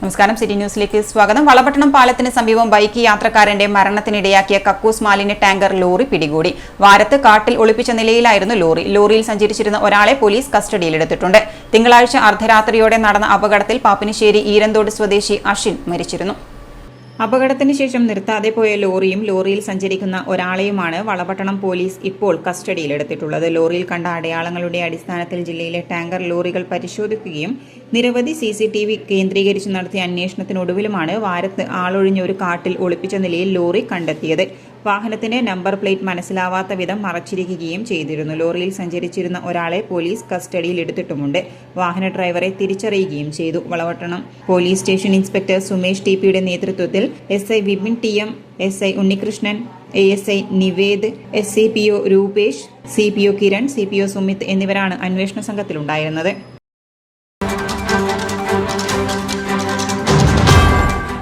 നമസ്കാരം, സിറ്റി ന്യൂസിലേക്ക് സ്വാഗതം. വളപട്ടണം പാലത്തിന് സമീപം ബൈക്ക് യാത്രക്കാരന്റെ മരണത്തിനിടയാക്കിയ കക്കൂസ് മാലിന്യ ടാങ്കർ ലോറി പിടികൂടി. വാരത്ത് കാട്ടിൽ ഒളിപ്പിച്ച നിലയിലായിരുന്നു ലോറി. ലോറിയിൽ സഞ്ചരിച്ചിരുന്ന ഒരാളെ പോലീസ് കസ്റ്റഡിയിലെടുത്തിട്ടുണ്ട്. തിങ്കളാഴ്ച അർദ്ധരാത്രിയോടെ നടന്ന അപകടത്തിൽ പാപ്പിനിശ്ശേരി ഈരന്തോട് സ്വദേശി അഷിൻ മരിച്ചിരുന്നു. അപകടത്തിന് ശേഷം നിർത്താതെ പോയ ലോറിയും ലോറിയിൽ സഞ്ചരിക്കുന്ന ഒരാളെയുമാണ് വളപട്ടണം പോലീസ് ഇപ്പോൾ കസ്റ്റഡിയിലെടുത്തിട്ടുള്ളത്. ലോറിയിൽ കണ്ട അടയാളങ്ങളുടെ അടിസ്ഥാനത്തിൽ ജില്ലയിലെ ടാങ്കർ ലോറികൾ പരിശോധിക്കുകയും നിരവധി CCTV കേന്ദ്രീകരിച്ച് നടത്തിയ അന്വേഷണത്തിനൊടുവിലുമാണ് വാരത്ത് ആളൊഴിഞ്ഞ ഒരു കാട്ടിൽ ഒളിപ്പിച്ച നിലയിൽ ലോറി കണ്ടെത്തിയത്. വാഹനത്തിന്റെ നമ്പർ പ്ലേറ്റ് മനസ്സിലാവാത്ത വിധം മറച്ചിരിക്കുകയും ചെയ്തിരുന്നു. ലോറിയിൽ സഞ്ചരിച്ചിരുന്ന ഒരാളെ പോലീസ് കസ്റ്റഡിയിൽ എടുത്തിട്ടുമുണ്ട്. വാഹന ഡ്രൈവറെ തിരിച്ചറിയുകയും ചെയ്തു. Valapattanam police station inspector Sumesh TPയുടെ നേതൃത്വത്തിൽ SI Vipin TM, SI Unnikrishnan, ASI Nived, SCPO Rupesh, CPO Kiran, CPO Sumit എന്നിവരാണ് അന്വേഷണ സംഘത്തിലുണ്ടായിരുന്നത്.